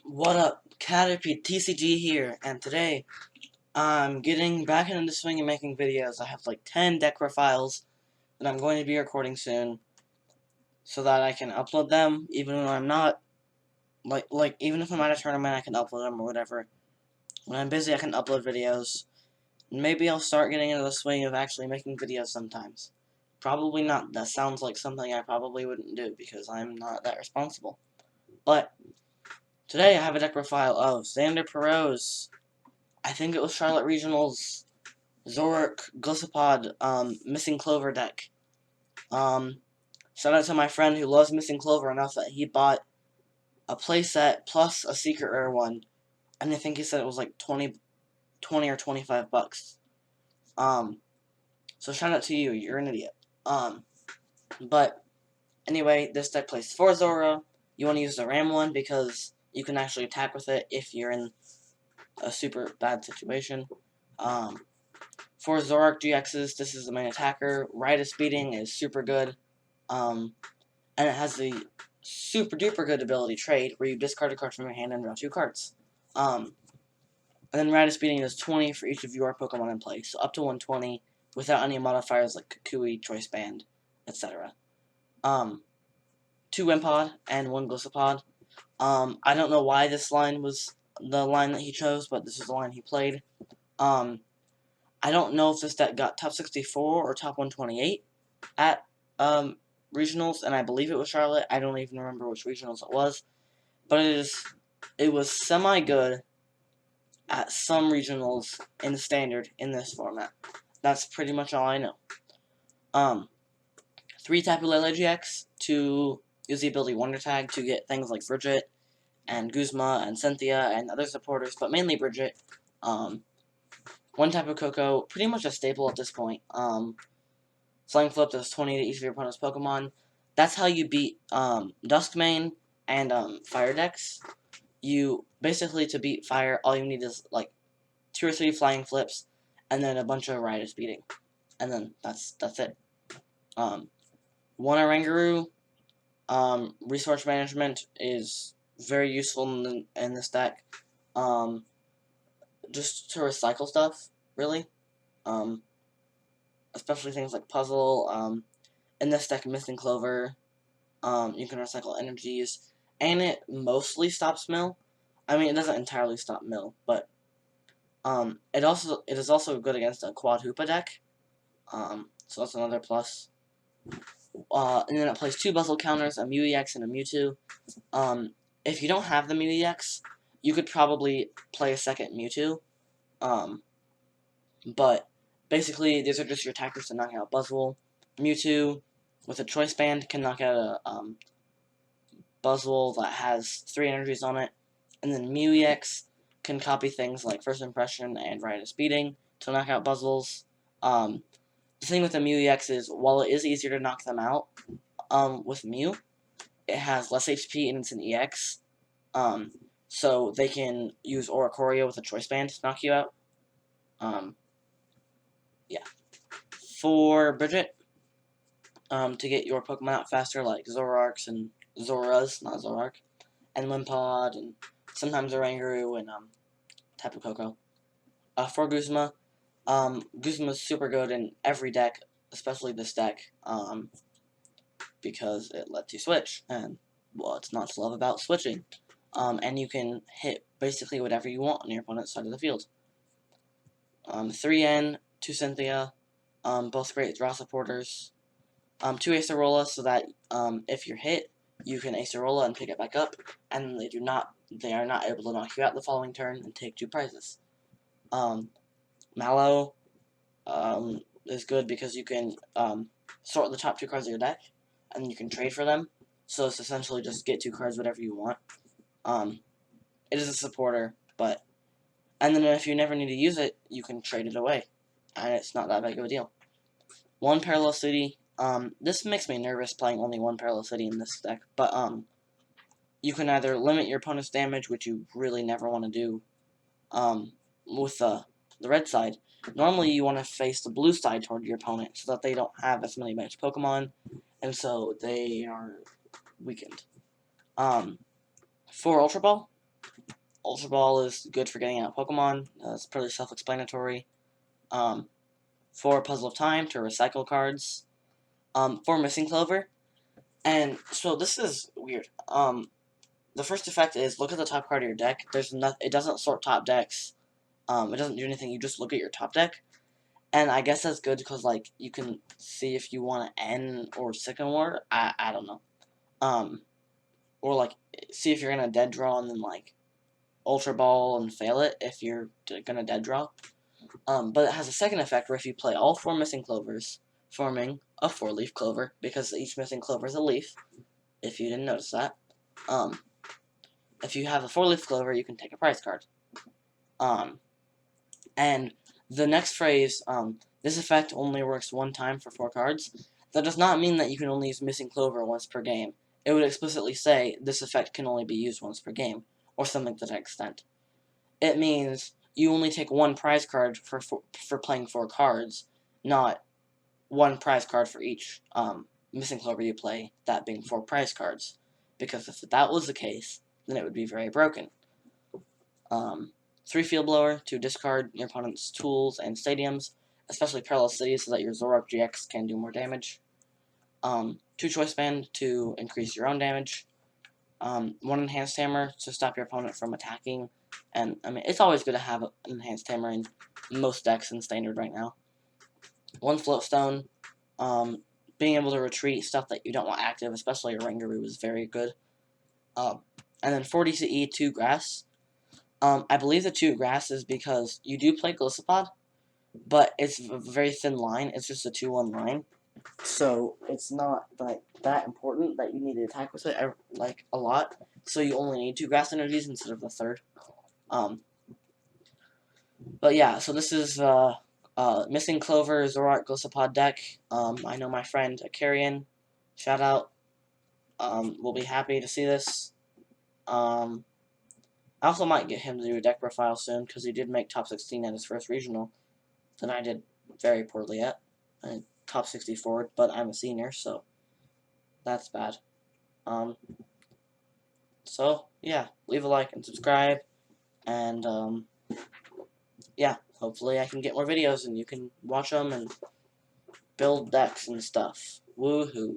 What up, Caterpie TCG here, and today I'm getting back into the swing and making videos. I have like 10 deck profiles that I'm going to be recording soon, so that I can upload them, even when I'm not, even if I'm at a tournament, I can upload them or whatever. When I'm busy, I can upload videos. Maybe I'll start getting into the swing of actually making videos sometimes. Probably not. That sounds like something I probably wouldn't do, because I'm not that responsible. But today I have a deck profile of Xander Pero's, I think it was Charlotte Regionals, Zoroark Golisopod Missing Clover deck. Shout out to my friend who loves Missing Clover enough that he bought a playset plus a secret rare one, and I think he said it was like 20 or 25 bucks. So shout out to you, you're an idiot. But anyway, this deck plays 4 Zorua. You want to use the Ram one because you can actually attack with it if you're in a super bad situation. For Zoroark GXs, this is the main attacker. Ride Speeding is super good. And it has the super duper good ability Trade, where you discard a card from your hand and draw 2 cards. And then Ride Speeding is 20 for each of your Pokemon in play, so up to 120 without any modifiers like Kukui, Choice Band, etc. 2 Wimpod and 1 Golisopod. I don't know why this line was the line that he chose, but this is the line he played. I don't know if this deck got top 64 or top 128 at regionals, and I believe it was Charlotte. I don't even remember which regionals it was, but it was semi-good at some regionals in standard in this format. That's pretty much all I know. 3 Tapu Lele GX to use the ability Wonder Tag to get things like Brigette and Guzma and Cynthia and other supporters, but mainly Brigette. 1 Tapu Koko, pretty much a staple at this point. Slang Flip does 20 to each of your opponent's Pokemon. That's how you beat Duskmane and Fire decks. You basically, to beat Fire, all you need is like 2 or 3 Flying Flips, and then a bunch of Ride Speeding, and then that's it. 1 Oranguru. Resource management is very useful in this deck. Just to recycle stuff, really. Especially things like Puzzle. In this deck, Missing Clover, you can recycle energies, and it mostly stops mill. I mean, it doesn't entirely stop mill, but it is also good against a Quad Hoopa deck. So that's another plus. And then it plays 2 Puzzle counters, a Mew EX and a Mewtwo. If you don't have the Mew EX, you could probably play a second Mewtwo. But basically, these are just your attackers to knock out Buzzwole. Mewtwo, with a Choice Band, can knock out a Buzzwole that has 3 energies on it. And then Mew EX can copy things like First Impression and Ride Speeding to knock out Buzzwoles. The thing with the Mew EX is, while it is easier to knock them out with Mew, it has less HP and it's an EX. So they can use Oranguru with a Choice Band to knock you out. Yeah. For Brigette, to get your Pokemon out faster, like Zoroarks and Zoras, not Zoroark, and Wimpod, and sometimes Oranguru and Tapu Koko. For Guzma, Guzma's super good in every deck, especially this deck, because it lets you switch, and, well, it's not to love about switching. And you can hit basically whatever you want on your opponent's side of the field. 3N, 2 Cynthia, both great draw supporters. 2 Acerola, so that if you're hit, you can Acerola and pick it back up, and they are not able to knock you out the following turn and take 2 prizes. Mallow is good because you can sort the top 2 cards of your deck, and you can trade for them. So it's essentially just get 2 cards, whatever you want. It is a supporter, and then if you never need to use it, you can trade it away, and it's not that big of a deal. 1 Parallel City. This makes me nervous playing only 1 Parallel City in this deck, but you can either limit your opponent's damage, which you really never want to do, with the red side. Normally you want to face the blue side toward your opponent so that they don't have as many matched Pokemon, and so they are weakened. For Ultra Ball, Ultra Ball is good for getting out Pokemon. It's pretty self-explanatory. 4 Puzzle of Time to recycle cards. 4 Missing Clover. And so this is weird. The first effect is look at the top card of your deck. It doesn't sort top decks. It doesn't do anything. You just look at your top deck. And I guess that's good because, like, you can see if you want to N or Sycamore. I don't know. Or, like, see if you're going to dead draw and then, like, Ultra Ball and fail it if you're going to dead draw. But it has a second effect where if you play all 4 Missing Clovers, forming a 4-leaf clover, because each Missing Clover is a leaf, if you didn't notice that. If you have a 4-leaf clover, you can take a prize card. And the next phrase, this effect only works 1 time for 4 cards. That does not mean that you can only use Missing Clover once per game. It would explicitly say this effect can only be used once per game, or something to that extent. It means you only take 1 prize card for playing 4 cards, not 1 prize card for each Missing Clover you play, that being 4 prize cards. Because if that was the case, then it would be very broken. 3 Field Blower to discard your opponent's tools and stadiums, especially parallel cities, so that your Zoroark GX can do more damage. 2 Choice Band to increase your own damage. 1 Enhanced Hammer to stop your opponent from attacking. And, I mean, it's always good to have an Enhanced Hammer in most decks in Standard right now. 1 Float Stone. Being able to retreat stuff that you don't want active, especially Oranguru, is very good. And then 4 DCE, 2 Grass. I believe the 2 Grass is because you do play Golisopod, but it's a very thin line. It's just a 2-1 line. So it's not like that important that you need to attack with it like a lot. So you only need 2 Grass energies instead of the 3rd. But yeah, so this is Missing Clover Zoroark Golisopod deck. I know my friend Carrion, shout out, will be happy to see this. I also might get him to do a deck profile soon, because he did make top 16 at his first regional, that I did very poorly at. I top 64, but I'm a senior, so that's bad. So, yeah, leave a like and subscribe, and, yeah, hopefully I can get more videos, and you can watch them and build decks and stuff. Woohoo.